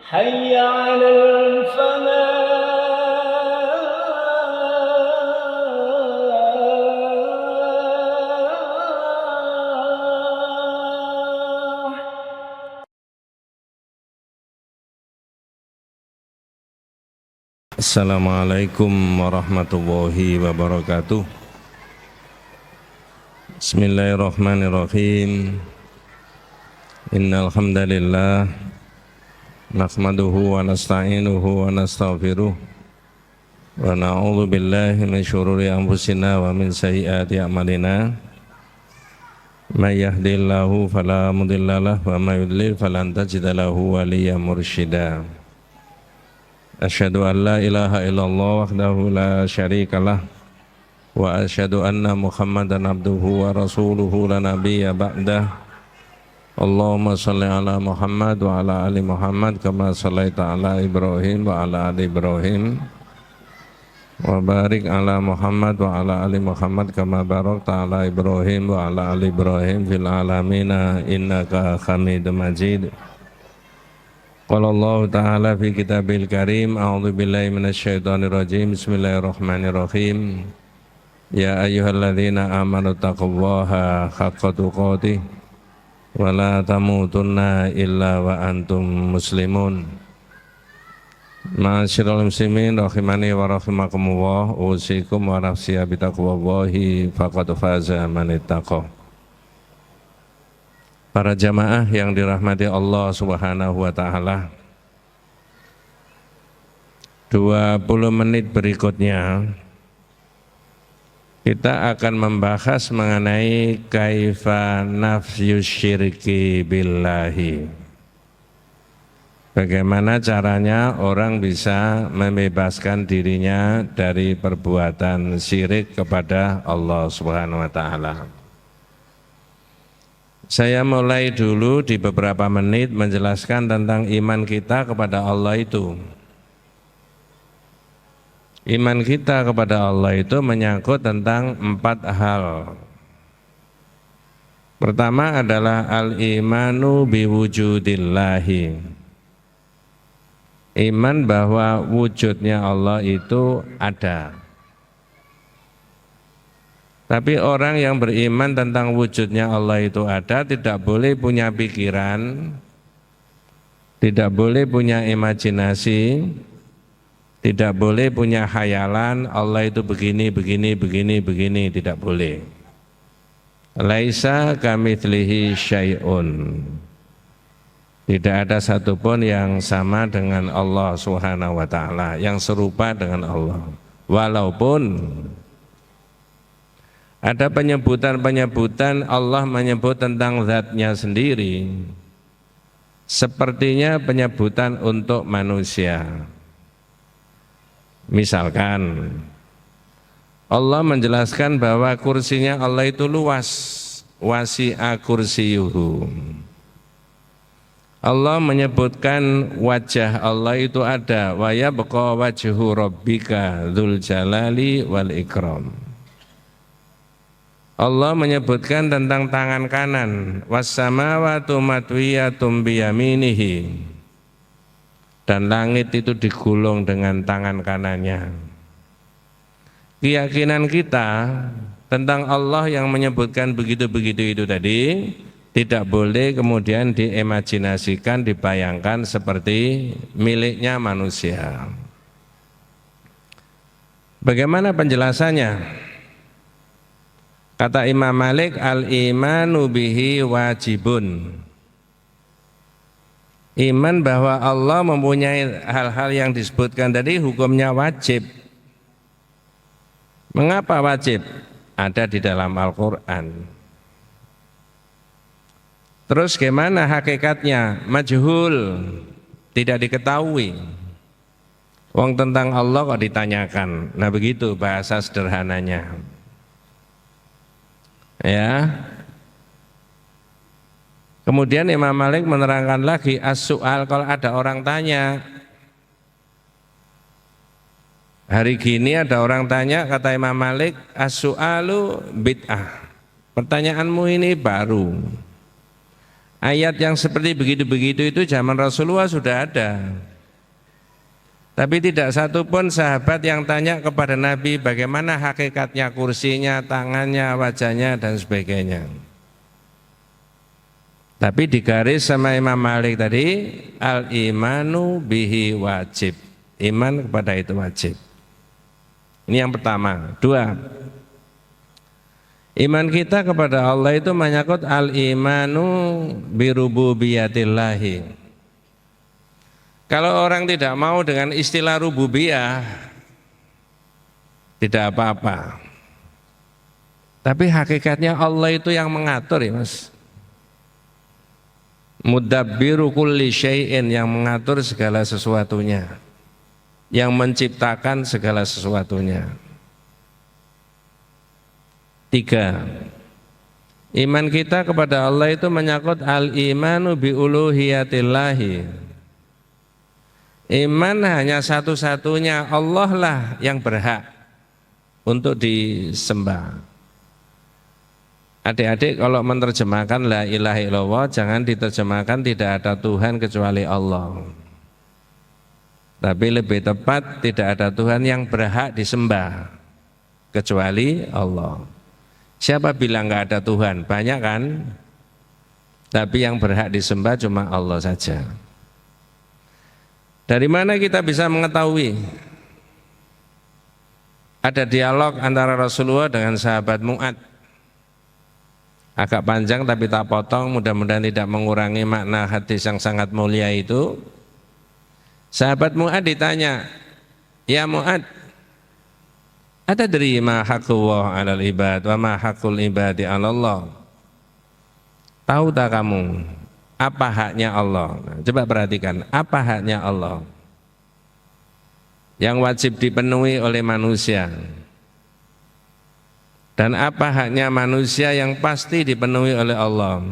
حي على الفلاح. Assalamualaikum warahmatullahi wabarakatuh. Bismillahirrahmanirrahim. Innal hamdalillah nahmaduhu wa nasta'inuhu wa nastaghfiruh wa na'udzu billahi min syururi anfusina wa min sayyiati a'malina. May yahdihillahu fala mudhillalah wa may yudlil falan tajida lahu waliyyan mursyida. Asyhadu an la ilaha illallah wahdahu la syarikalah wa asyhadu anna Muhammadan abduhu wa rasuluhu la nabiyya ba'dah. Allahumma shalli ala Muhammad wa ala ali Muhammad kama shallaita ala Ibrahim wa ala ali Ibrahim wa barik ala Muhammad wa ala ali Muhammad kama barakta ala Ibrahim wa ala ali Ibrahim fil alamina innaka Hamidum Majid. Qala Allah Ta'ala fi kitabil karim, a'udzu billahi minasyaitonir rajim, bismillahirrahmanirrahim. Ya ayyuhalladzina amanu taqullaha haqqa tuqatih wa la tamutunna illa wa antum muslimun. Ma'asyiral muslimin rahimani wa rahimakumullah, usikum wa nafsiya bitaqwallahi faqad faza man ittaqa. Para jamaah yang dirahmati Allah Subhanahu wa taala. 20 menit berikutnya kita akan membahas mengenai kaifa nafyus syirki billahi. Bagaimana caranya orang bisa membebaskan dirinya dari perbuatan syirik kepada Allah Subhanahu wa taala. Saya mulai dulu di beberapa menit menjelaskan tentang iman kita kepada Allah itu. Iman kita kepada Allah itu menyangkut tentang 4 hal. Pertama adalah al-imanu biwujudillahi. Iman bahwa wujudnya Allah itu ada. Tapi orang yang beriman tentang wujudnya Allah itu ada tidak boleh punya pikiran, tidak boleh punya imajinasi, tidak boleh punya khayalan Allah itu begini, tidak boleh. Laisa kamitslihi syai'un. Tidak ada satupun yang sama dengan Allah Subhanahu wa taala, yang serupa dengan Allah. Walaupun ada penyebutan-penyebutan Allah menyebut tentang zatnya sendiri, sepertinya penyebutan untuk manusia. Misalkan Allah menjelaskan bahwa kursinya Allah itu luas, wasi'a kursiyuhu. Allah menyebutkan wajah Allah itu ada, wa yabqa wajhu rabbika dzul jalali wal ikram. Allah menyebutkan tentang tangan kanan, was-samawatu matwiyatum biyaminihi, dan langit itu digulung dengan tangan kanannya. Keyakinan kita tentang Allah yang menyebutkan begitu-begitu itu tadi tidak boleh kemudian diimajinasikan, dibayangkan seperti miliknya manusia. Bagaimana penjelasannya? Kata Imam Malik, al-imanu bihi wajibun. Iman bahwa Allah mempunyai hal-hal yang disebutkan tadi hukumnya wajib. Mengapa wajib? Ada di dalam Al-Quran. Terus gimana hakikatnya? Majhul, tidak diketahui. Wong tentang Allah kok ditanyakan. Nah begitu bahasa sederhananya. Ya. Kemudian Imam Malik menerangkan lagi as-su'al, kalau ada orang tanya, hari gini ada orang tanya, kata Imam Malik, as-su'alu bid'ah. Pertanyaanmu ini baru. Ayat yang seperti begitu-begitu itu zaman Rasulullah sudah ada. Tapi tidak satu pun sahabat yang tanya kepada Nabi bagaimana hakikatnya kursinya, tangannya, wajahnya dan sebagainya. Tapi digaris sama Imam Malik tadi, al-imanu bihi wajib. Iman kepada itu wajib. Ini yang pertama. Dua, iman kita kepada Allah itu menyangkut al-imanu birububiyatillahi. Kalau orang tidak mau dengan istilah rububiyah, tidak apa-apa. Tapi hakikatnya Allah itu yang mengatur ya Mas. Mudabbiru kulli syai'in, yang mengatur segala sesuatunya, yang menciptakan segala sesuatunya. Tiga, iman kita kepada Allah itu menyangkut al-imanu bi uluhiyatillahi. Iman hanya satu-satunya, Allah lah yang berhak untuk disembah. Adik-adik kalau menerjemahkan la ilaha illallah jangan diterjemahkan tidak ada Tuhan kecuali Allah. Tapi lebih tepat tidak ada Tuhan yang berhak disembah kecuali Allah. Siapa bilang nggak ada Tuhan? Banyak kan? Tapi yang berhak disembah cuma Allah saja. Dari mana kita bisa mengetahui? Ada dialog antara Rasulullah dengan sahabat Mu'ad. Agak panjang tapi tak potong, mudah-mudahan tidak mengurangi makna hadis yang sangat mulia itu. Sahabat Mu'ad ditanya, ya Mu'ad, atadri ma haqqullah 'alal ibad wa ma haqqul ibadi 'alallah? Tahu tak kamu apa haknya Allah? Nah, coba perhatikan, apa haknya Allah yang wajib dipenuhi oleh manusia, dan apa haknya manusia yang pasti dipenuhi oleh Allah?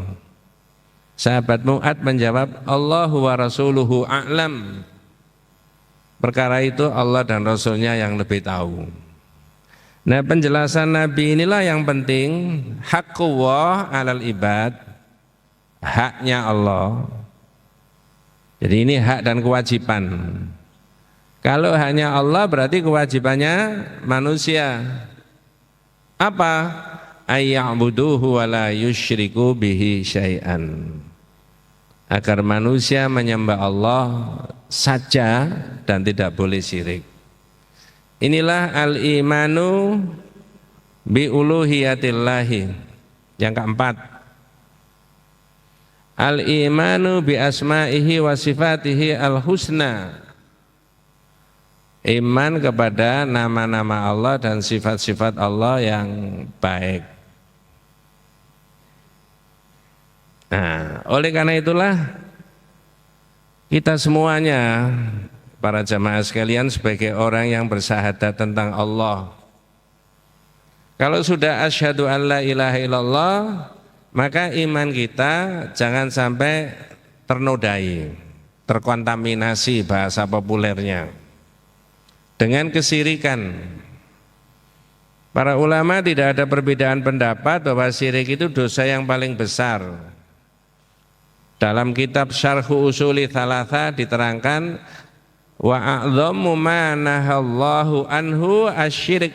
Sahabat Mu'ad menjawab, Allahu wa rasuluhu a'lam. Perkara itu Allah dan Rasulnya yang lebih tahu. Nah, penjelasan Nabi inilah yang penting. Haqqullah 'alal ibad, haknya Allah. Jadi ini hak dan kewajiban. Kalau haknya Allah berarti kewajibannya manusia. Apa? Ayya'buduhu wa la yusyriku bihi syai'an. Agar manusia menyembah Allah saja dan tidak boleh syirik. Inilah al-imanu bi uluhiyatillahi. Yang keempat, al-imanu bi asma'ihi wa sifatihi al-husna. Iman kepada nama-nama Allah dan sifat-sifat Allah yang baik. Nah, oleh karena itulah kita semuanya, para jamaah sekalian, sebagai orang yang bersyahadat tentang Allah, kalau sudah asyhadu an la ilaha illallah, maka iman kita jangan sampai ternodai, terkontaminasi bahasa populernya dengan kesirikan. Para ulama tidak ada perbedaan pendapat bahwa syirik itu dosa yang paling besar. Dalam kitab Syarhu Usuli Tsalatsa diterangkan, wa a'dhammu ma nahallahu anhu asyirik.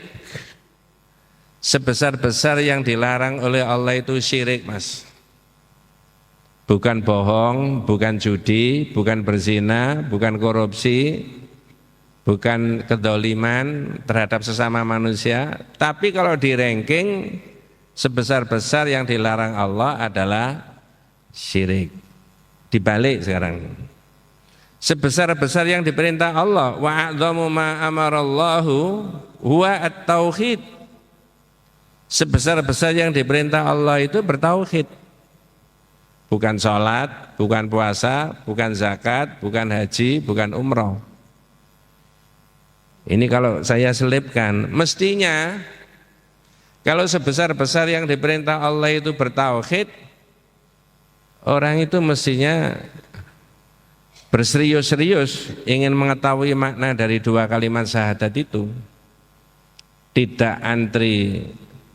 Sebesar-besar yang dilarang oleh Allah itu syirik, Mas. Bukan bohong, bukan judi, bukan berzina, bukan korupsi, bukan kedoliman terhadap sesama manusia. Tapi kalau di ranking, sebesar-besar yang dilarang Allah adalah syirik. Dibalik sekarang, sebesar-besar yang diperintah Allah, wa a'dhamu ma amarallahu huwa at-tauhid. Sebesar-besar yang diperintah Allah itu bertauhid. Bukan sholat, bukan puasa, bukan zakat, bukan haji, bukan umroh. Ini kalau saya selipkan, mestinya kalau sebesar-besar yang diperintah Allah itu bertauhid, orang itu mestinya berserius-serius ingin mengetahui makna dari dua kalimat syahadat itu. Tidak antri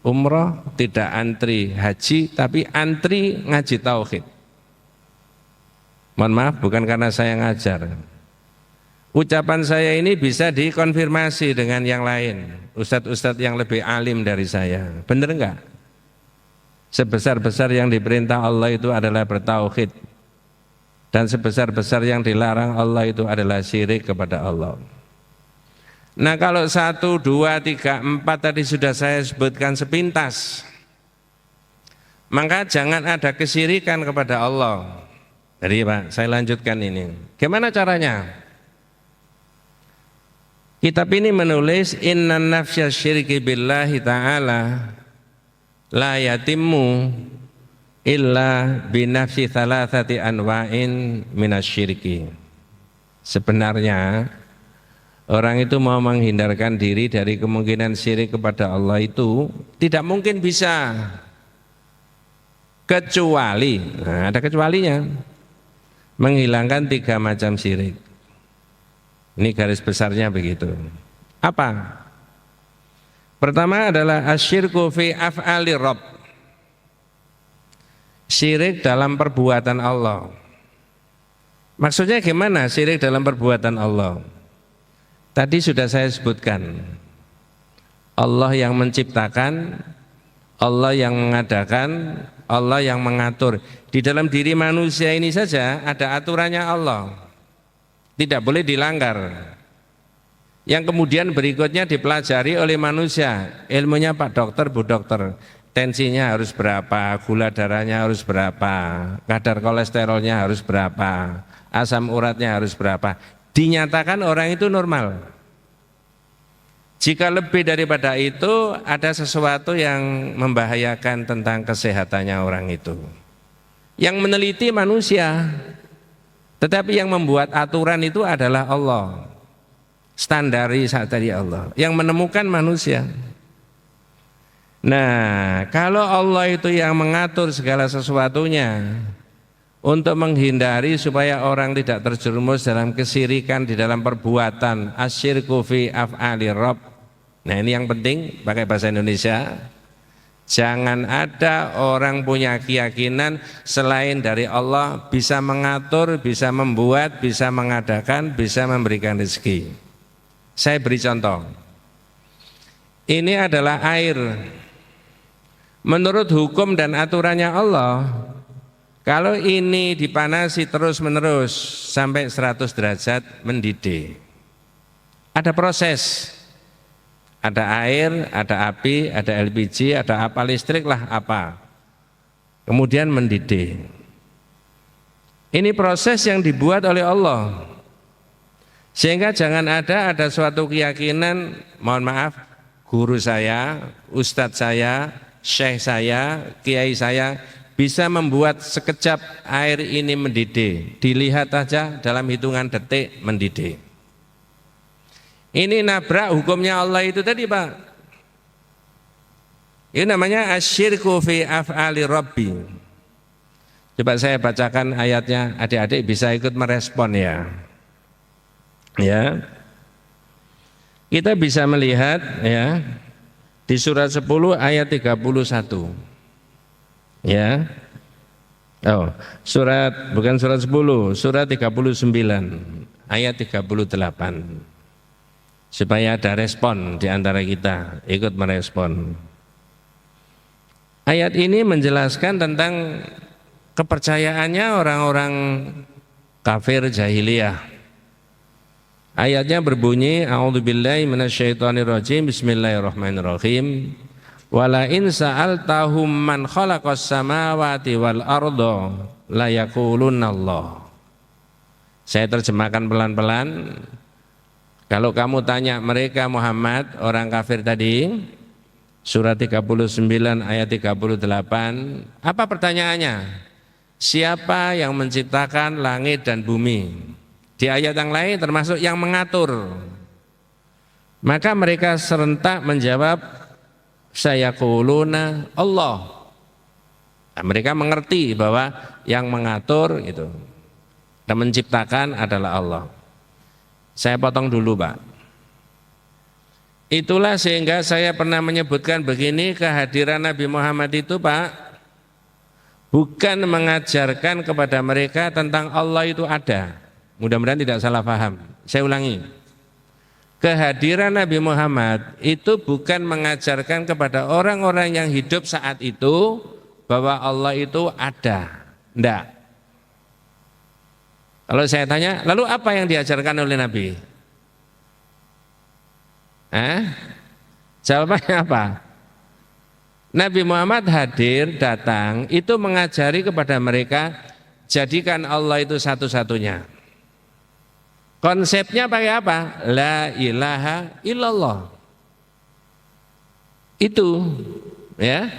umroh, tidak antri haji, tapi antri ngaji tauhid. Mohon maaf, bukan karena saya ngajar. Ucapan saya ini bisa dikonfirmasi dengan yang lain, ustadz-ustadz yang lebih alim dari saya. Benar enggak? Sebesar-besar yang diperintah Allah itu adalah bertauhid, dan sebesar-besar yang dilarang Allah itu adalah syirik kepada Allah. Nah, kalau 1, 2, 3, 4 tadi sudah saya sebutkan sepintas, maka jangan ada kesyirikan kepada Allah. Jadi Pak, saya lanjutkan ini. Gimana caranya? Kitab ini menulis inna nafsya syirki billahi ta'ala la yatimmu illa binafsi thalathati anwa'in minasyirki. Sebenarnya orang itu mau menghindarkan diri dari kemungkinan syirik kepada Allah itu tidak mungkin bisa, kecuali, nah ada kecualinya, menghilangkan 3 macam syirik. Ini garis besarnya begitu. Apa? Pertama adalah asyirku fi af'ali Rabb. Syirik dalam perbuatan Allah. Maksudnya gimana syirik dalam perbuatan Allah? Tadi sudah saya sebutkan. Allah yang menciptakan, Allah yang mengadakan, Allah yang mengatur. Di dalam diri manusia ini saja ada aturannya Allah, tidak boleh dilanggar. Yang kemudian berikutnya dipelajari oleh manusia, ilmunya Pak Dokter, Bu Dokter, tensinya harus berapa, gula darahnya harus berapa, kadar kolesterolnya harus berapa, asam uratnya harus berapa. Dinyatakan orang itu normal. Jika lebih daripada itu, ada sesuatu yang membahayakan tentang kesehatannya orang itu. Yang meneliti manusia, tetapi yang membuat aturan itu adalah Allah. Standari saat tadi Allah, yang menemukan manusia. Nah, kalau Allah itu yang mengatur segala sesuatunya untuk menghindari supaya orang tidak terjerumus dalam kesyirikan di dalam perbuatan, asyirku fi af'ali Rabb. Nah, ini yang penting pakai bahasa Indonesia. Jangan ada orang punya keyakinan selain dari Allah bisa mengatur, bisa membuat, bisa mengadakan, bisa memberikan rezeki. Saya beri contoh. Ini adalah air. Menurut hukum dan aturannya Allah, kalau ini dipanasi terus-menerus sampai 100 derajat mendidih. Ada proses. Ada air, ada api, ada LPG, ada apa listrik lah apa. Kemudian mendidih. Ini proses yang dibuat oleh Allah. Sehingga jangan ada suatu keyakinan, mohon maaf, guru saya, ustadz saya, syekh saya, kiai saya bisa membuat sekejap air ini mendidih. Dilihat aja dalam hitungan detik mendidih. Ini nabrak hukumnya Allah itu tadi Pak. Ini namanya asyirku fi af'ali Rabbi. Coba saya bacakan ayatnya, adik-adik bisa ikut merespon ya. Ya. Kita bisa melihat ya di surat 10 ayat 31. Ya. Oh, bukan surat 10, surat 39 ayat 38. Supaya ada respon di antara kita, ikut merespon. Ayat ini menjelaskan tentang kepercayaannya orang-orang kafir jahiliyah. Ayatnya berbunyi, a'udzubillahi minasyaitonirrajim, bismillahirrahmanirrahim. Wala in sa'altahum man khalaqas samawati wal arda la yaqulunallah. Saya terjemahkan pelan-pelan. Kalau kamu tanya mereka Muhammad, orang kafir tadi, surat 39 ayat 38, apa pertanyaannya? Siapa yang menciptakan langit dan bumi? Di ayat yang lain termasuk yang mengatur. Maka mereka serentak menjawab, sayaquluna Allah. Nah, mereka mengerti bahwa yang mengatur itu dan menciptakan adalah Allah. Saya potong dulu Pak. Itulah sehingga saya pernah menyebutkan begini, kehadiran Nabi Muhammad itu Pak bukan mengajarkan kepada mereka tentang Allah itu ada. Mudah-mudahan tidak salah paham. Saya ulangi. Kehadiran Nabi Muhammad itu bukan mengajarkan kepada orang-orang yang hidup saat itu bahwa Allah itu ada. Tidak. Kalau saya tanya, lalu apa yang diajarkan oleh Nabi? Jawabannya apa? Nabi Muhammad hadir, datang, itu mengajari kepada mereka, jadikan Allah itu satu-satunya. Konsepnya pakai apa? La ilaha illallah. Itu, ya.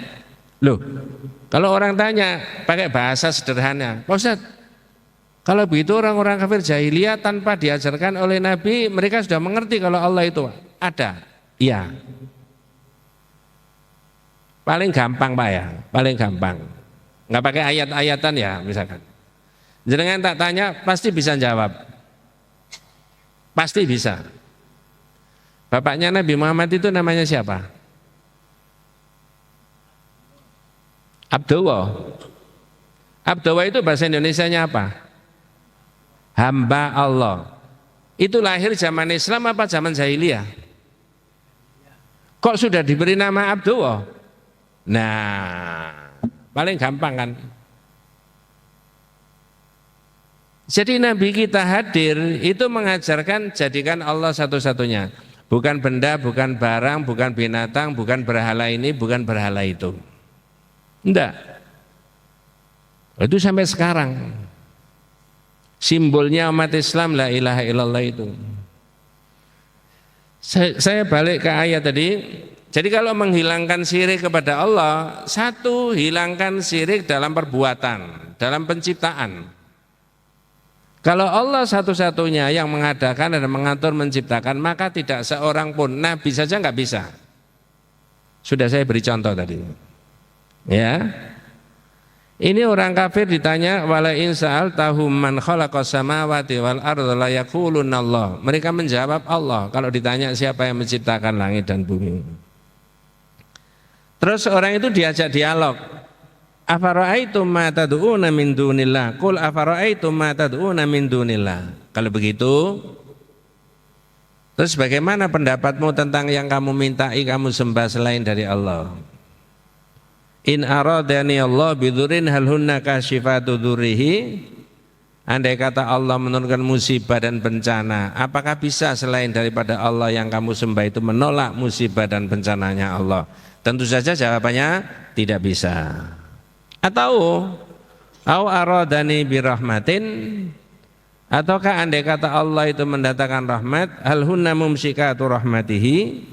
Loh, kalau orang tanya pakai bahasa sederhana, Pak Ustadz, kalau begitu orang-orang kafir jahiliyah tanpa diajarkan oleh Nabi, mereka sudah mengerti kalau Allah itu ada. Iya. Paling gampang Pak ya, paling gampang. Nggak pakai ayat-ayatan ya misalkan. Jenengan tak tanya pasti bisa jawab. Pasti bisa. Bapaknya Nabi Muhammad itu namanya siapa? Abdullah. Abdullah itu bahasa Indonesianya apa? Hamba Allah. Itu lahir zaman Islam apa zaman jahiliyah? Kok sudah diberi nama Abdullah? Nah, paling gampang kan? Jadi Nabi kita hadir itu mengajarkan jadikan Allah satu-satunya. Bukan benda, bukan barang, bukan binatang, bukan berhala ini, bukan berhala itu. Enggak. Itu sampai sekarang. Simbolnya umat Islam la ilaha illallah itu. Saya balik ke ayat tadi. Jadi kalau menghilangkan syirik kepada Allah, satu, hilangkan syirik dalam perbuatan, dalam penciptaan. Kalau Allah satu-satunya yang mengadakan dan mengatur menciptakan, maka tidak seorang pun, Nabi saja nggak bisa. Sudah saya beri contoh tadi. Ya. Ini orang kafir ditanya wala in sa'altahum man khalaqas samawati wal arda la yaquluna Allah. Mereka menjawab Allah kalau ditanya siapa yang menciptakan langit dan bumi. Terus orang itu diajak dialog. Afara'aitum ma tad'una min dunillah? Qul afara'aitum ma tad'una min dunillah? Kalau begitu, terus bagaimana pendapatmu tentang yang kamu mintai, kamu sembah selain dari Allah? In aradani Allah bidhurin hal hunna kashifatu dhurrihi. Andai kata Allah menurunkan musibah dan bencana, apakah bisa selain daripada Allah yang kamu sembah itu menolak musibah dan bencananya Allah? Tentu saja jawabannya tidak bisa. Atau au aradani birahmatin, ataukah andai kata Allah itu mendatangkan rahmat, hal hunna mumsikatu rahmatihi,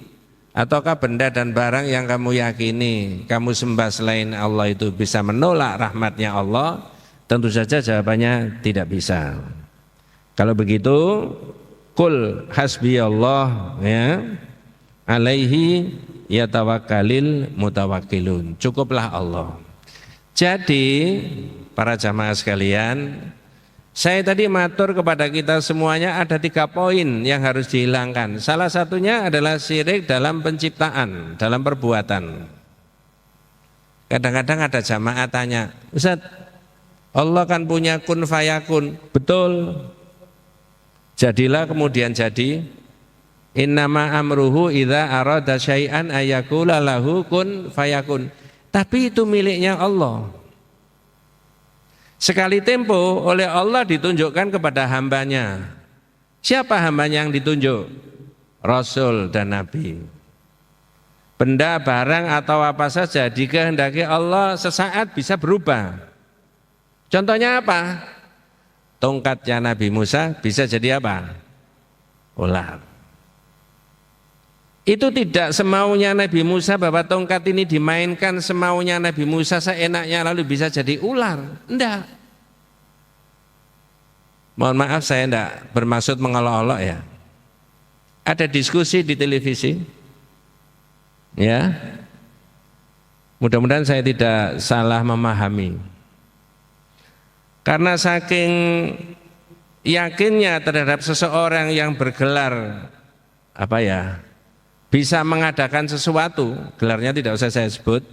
ataukah benda dan barang yang kamu yakini kamu sembah selain Allah itu bisa menolak rahmatnya Allah? Tentu saja jawabannya tidak bisa. Kalau begitu, kul hasbiyallah, ya, alaihi yatawakkalil mutawakkilun. Cukuplah Allah. Jadi para jamaah sekalian, saya tadi matur kepada kita semuanya ada 3 poin yang harus dihilangkan. Salah satunya adalah syirik dalam penciptaan, dalam perbuatan. Kadang-kadang ada jamaah tanya, Ustaz, Allah kan punya kun fayakun. Betul. Jadilah kemudian jadi. Innama amruhu idza arada syai'an ayakula lahu kun fayakun. Tapi itu miliknya Allah. Sekali tempo oleh Allah ditunjukkan kepada hambanya. Siapa hambanya yang ditunjuk? Rasul dan Nabi. Benda, barang atau apa saja dikehendaki Allah sesaat bisa berubah. Contohnya apa? Tongkatnya Nabi Musa bisa jadi apa? Ular. Itu tidak semaunya Nabi Musa bahwa tongkat ini dimainkan semaunya Nabi Musa seenaknya lalu bisa jadi ular. Enggak. Mohon maaf saya enggak bermaksud mengolok-olok ya. Ada diskusi di televisi. Ya. Mudah-mudahan saya tidak salah memahami. Karena saking yakinnya terhadap seseorang yang bergelar apa ya? Bisa mengadakan sesuatu, gelarnya tidak usah saya sebut.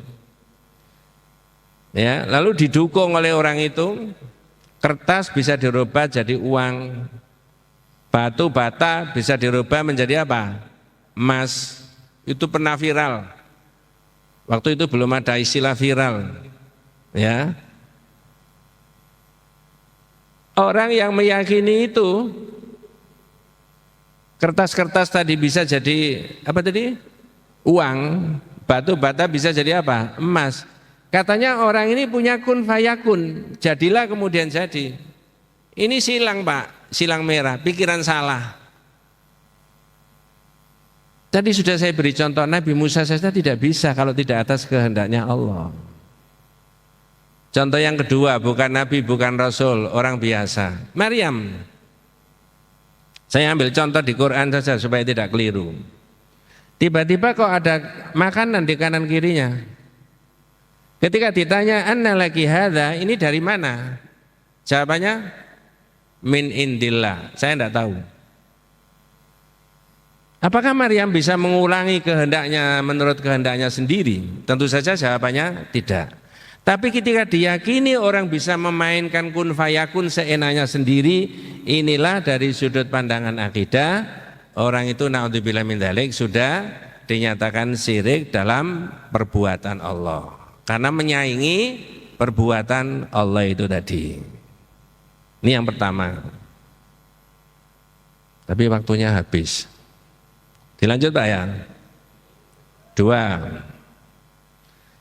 Ya, lalu didukung oleh orang itu, kertas bisa dirubah jadi uang, batu bata bisa dirubah menjadi apa? Emas. Itu pernah viral. Waktu itu belum ada istilah viral. Ya. Orang yang meyakini itu kertas-kertas tadi bisa jadi apa tadi? Uang, batu bata bisa jadi apa? Emas. Katanya orang ini punya kun fayakun, jadilah kemudian jadi. Ini silang Pak, silang merah, pikiran salah. Tadi sudah saya beri contoh, Nabi Musa saja tidak bisa kalau tidak atas kehendaknya Allah. Contoh yang kedua, bukan Nabi, bukan Rasul, orang biasa. Maryam. Saya ambil contoh di Quran saja supaya tidak keliru. Tiba-tiba kok ada makanan di kanan kirinya. Ketika ditanya anna laki hadza, ini dari mana? Jawabannya min indillah. Saya tidak tahu. Apakah Maryam bisa mengulangi kehendaknya menurut kehendaknya sendiri? Tentu saja jawabannya tidak. Tapi ketika diyakini orang bisa memainkan kun fayakun seenaknya sendiri, inilah dari sudut pandangan akidah, orang itu naudzubillah min dzalik sudah dinyatakan syirik dalam perbuatan Allah. Karena menyaingi perbuatan Allah itu tadi. Ini yang pertama. Tapi waktunya habis. Dilanjut Pak ya. Dua.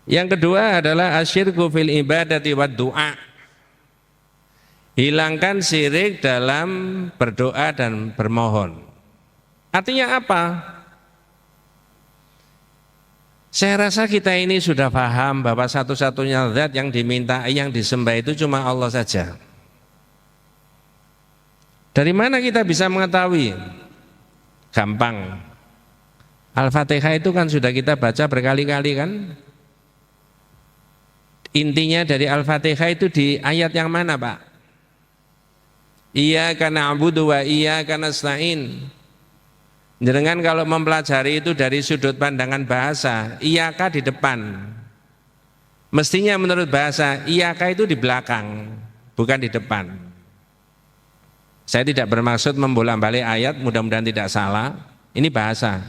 Yang kedua adalah asyirku fil ibadati wad du'a. Hilangkan syirik dalam berdoa dan bermohon. Artinya apa? Saya rasa kita ini sudah paham bahwa satu-satunya zat yang diminta, yang disembah itu cuma Allah saja. Dari mana kita bisa mengetahui? Gampang. Al-Fatihah itu kan sudah kita baca berkali-kali kan? Intinya dari Al-Fatihah itu di ayat yang mana Pak? Iyyaka na'budu wa iyyaka nasta'in. Jangan kalau mempelajari itu dari sudut pandangan bahasa, iyaka di depan. Mestinya menurut bahasa, iyaka itu di belakang, bukan di depan. Saya tidak bermaksud membolak-balik ayat, mudah-mudahan tidak salah. Ini bahasa.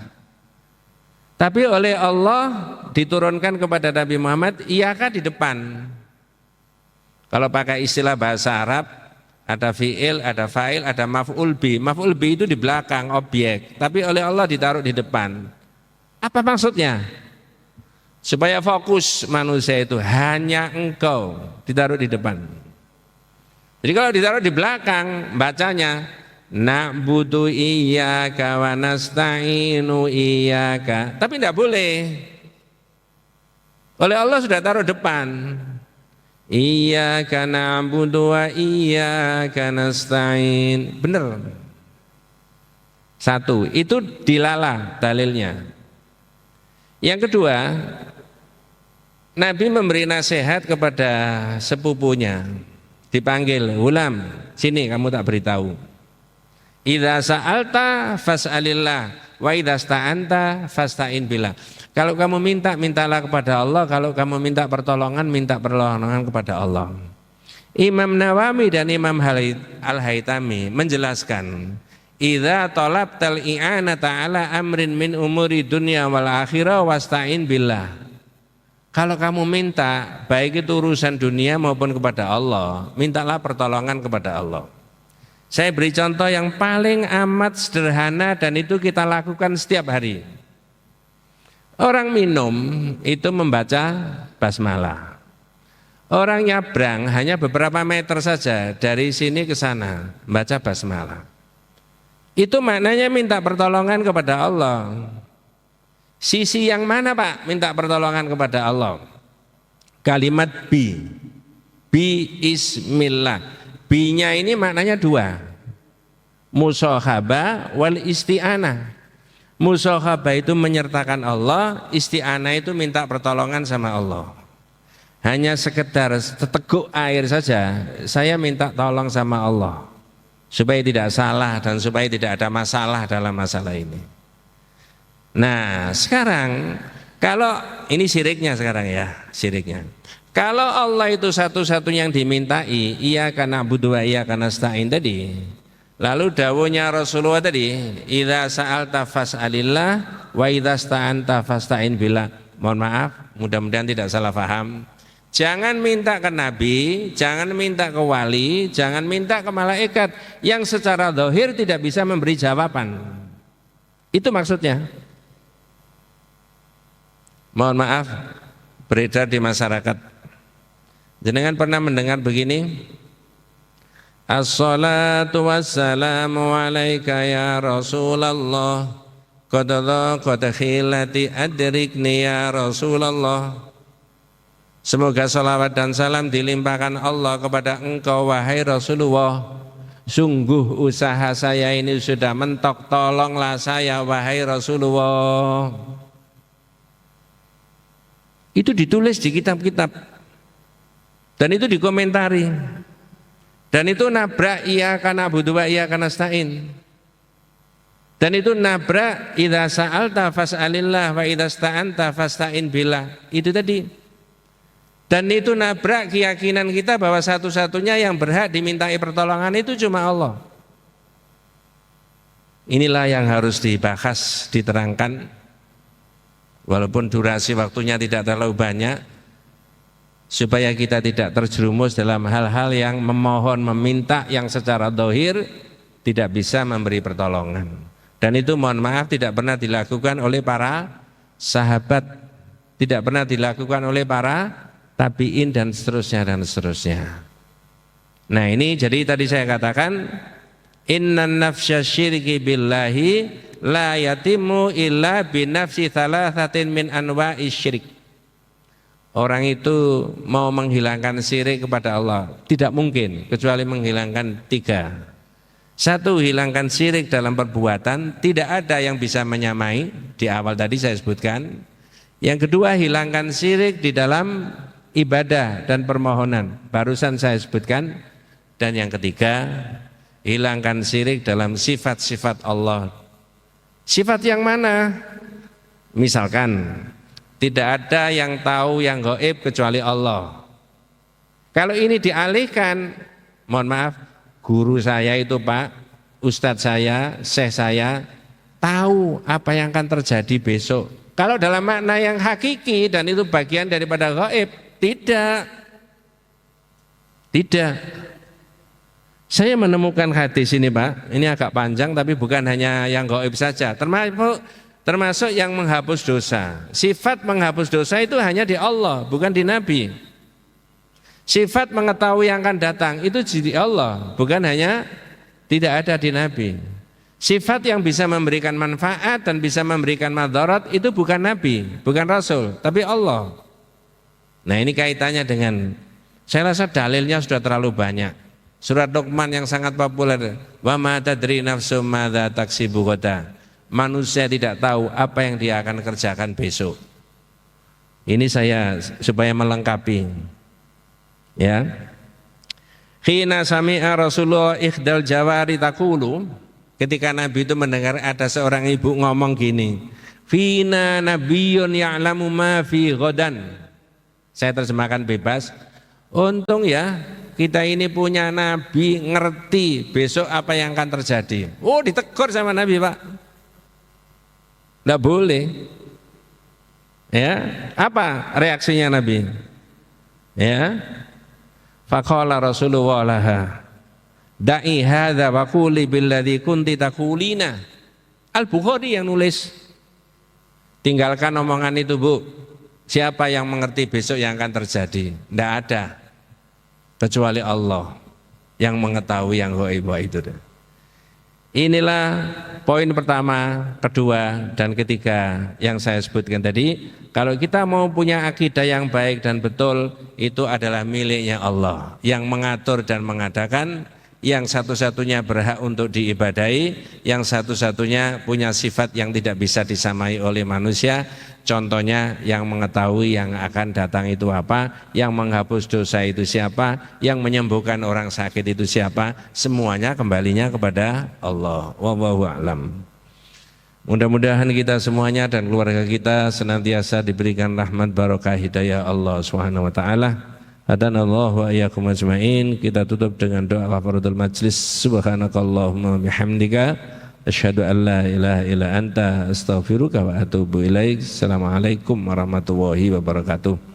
Tapi oleh Allah diturunkan kepada Nabi Muhammad, iyaka di depan. Kalau pakai istilah bahasa Arab, ada fi'il, ada fa'il, ada maf'ul bi. Maf'ul bi itu di belakang objek, tapi oleh Allah ditaruh di depan. Apa maksudnya? Supaya fokus manusia itu hanya engkau, ditaruh di depan. Jadi kalau ditaruh di belakang, bacanya na'budu iyyaka wa nasta'inu iyyaka. Tapi tidak boleh. Oleh Allah sudah taruh depan. Iyyaka na'budu wa iyyaka nasta'in. Benar. Satu, itu dilalah dalilnya. Yang kedua, Nabi memberi nasihat kepada sepupunya. Dipanggil, "Hulam, sini kamu tak beritahu. Idza sa'alta fas'alillah wa idza sta'anta fasta'in billah." Kalau kamu minta, mintalah kepada Allah. Kalau kamu minta pertolongan, minta pertolongan kepada Allah. Imam Nawawi dan Imam Al-Haytami menjelaskan, idza talabtal i'anata ala amrin min umuri dunya wal akhirah wasta'in billah. Kalau kamu minta, baik itu urusan dunia maupun kepada Allah, mintalah pertolongan kepada Allah. Saya beri contoh yang paling amat sederhana dan itu kita lakukan setiap hari. Orang minum itu membaca basmalah. Orang nyabrang hanya beberapa meter saja dari sini ke sana membaca basmalah. Itu maknanya minta pertolongan kepada Allah. Sisi yang mana Pak minta pertolongan kepada Allah? Kalimat bi. Bi ismillah. Bi-nya ini maknanya dua. Musyahabah wal isti'anah. Musyahabah itu menyertakan Allah, isti'anah itu minta pertolongan sama Allah. Hanya sekedar seteguk air saja, saya minta tolong sama Allah supaya tidak salah dan supaya tidak ada masalah dalam masalah ini. Nah sekarang kalau ini syiriknya sekarang ya, syiriknya. Kalau Allah itu satu-satunya yang dimintai, iyyaka na'budu wa iyyaka nasta'in tadi. Lalu dawuhnya Rasulullah tadi, idza sa'alta fas'alillah wa idza sta'anta fasta'in billah. Mohon maaf, mudah-mudahan tidak salah paham. Jangan minta ke nabi, jangan minta ke wali, jangan minta ke malaikat yang secara zahir tidak bisa memberi jawaban. Itu maksudnya. Mohon maaf, beredar di masyarakat. Jenengan pernah mendengar begini? As-salatu wassalamu alaika ya Rasulullah, qad khilati adrikni ya Rasulullah. Semoga salawat dan salam dilimpahkan Allah kepada engkau wahai Rasulullah. Sungguh usaha saya ini sudah mentok, tolonglah saya wahai Rasulullah. Itu ditulis di kitab-kitab. Dan itu dikomentari. Dan itu nabrak iyyaka na'budu wa iyyaka nasta'in. Dan itu nabrak idza sa'alta fas'alillah wa idza sta'anta fasta'in billah. Itu tadi. Dan itu nabrak keyakinan kita bahwa satu-satunya yang berhak dimintai pertolongan itu cuma Allah. Inilah yang harus dibahas, diterangkan. Walaupun durasi waktunya tidak terlalu banyak, supaya kita tidak terjerumus dalam hal-hal yang memohon, meminta yang secara zahir tidak bisa memberi pertolongan. Dan itu mohon maaf tidak pernah dilakukan oleh para sahabat, tidak pernah dilakukan oleh para tabi'in dan seterusnya dan seterusnya. Nah ini jadi tadi saya katakan innan nafsya syirki billahi la yatimu illa binafsi thalathatin min anwa'i syirik. Orang itu mau menghilangkan syirik kepada Allah tidak mungkin kecuali menghilangkan 3. 1, hilangkan syirik dalam perbuatan, tidak ada yang bisa menyamai, di awal tadi saya sebutkan. Yang kedua, hilangkan syirik di dalam ibadah dan permohonan, barusan saya sebutkan. Dan yang ketiga, hilangkan syirik dalam sifat-sifat Allah. Sifat yang mana? Misalkan tidak ada yang tahu yang gaib kecuali Allah. Kalau ini dialihkan, mohon maaf, guru saya itu Pak, ustadz saya, syekh saya, tahu apa yang akan terjadi besok. Kalau dalam makna yang hakiki dan itu bagian daripada gaib, tidak. Tidak. Saya menemukan hadis ini Pak, ini agak panjang tapi bukan hanya yang gaib saja, termasuk yang menghapus dosa. Sifat menghapus dosa itu hanya di Allah, bukan di Nabi. Sifat mengetahui yang akan datang itu di Allah, bukan hanya, tidak ada di Nabi. Sifat yang bisa memberikan manfaat dan bisa memberikan madarat itu bukan Nabi, bukan Rasul, tapi Allah. Nah ini kaitannya dengan, saya rasa dalilnya sudah terlalu banyak. Surat Luqman yang sangat populer, wa ma tadri nafsum madza taksibu ghadan. Manusia tidak tahu apa yang dia akan kerjakan besok. Ini saya supaya melengkapi. Ya. Khina sami'a Rasulullah ikhdal jawari taqulu, ketika Nabi itu mendengar ada seorang ibu ngomong gini, fina nabiyyun ya'lamu ma fi ghadan. Saya terjemahkan bebas. Untung ya kita ini punya nabi ngerti besok apa yang akan terjadi. Oh, ditegur sama Nabi, Pak. Tidak boleh. Ya, apa reaksinya Nabi? Ya, faqala Rasulullah laha, da'i hadza wa quli billadzi kunti taqulina. Al-Bukhari yang nulis. Tinggalkan omongan itu, Bu. Siapa yang mengerti besok yang akan terjadi? Tidak ada, kecuali Allah yang mengetahui yang gaib itu. Inilah poin pertama, kedua, dan ketiga yang saya sebutkan tadi. Kalau kita mau punya akidah yang baik dan betul, itu adalah miliknya Allah yang mengatur dan mengadakan, yang satu-satunya berhak untuk diibadahi, yang satu-satunya punya sifat yang tidak bisa disamai oleh manusia. Contohnya yang mengetahui yang akan datang itu apa, yang menghapus dosa itu siapa, yang menyembuhkan orang sakit itu siapa, semuanya kembalinya kepada Allah. Wallahu a'lam. Mudah-mudahan kita semuanya dan keluarga kita senantiasa diberikan rahmat barokah hidayah Allah Subhanahu wa taala. Hadanallahu wa iyyakum ajmain. Kita tutup dengan doa kafaratul majlis. Subhanakallahumma bihamdika asyhadu an la ilaha illa anta astaghfiruka wa atubu ilaik. Assalamualaikum warahmatullahi wabarakatuh.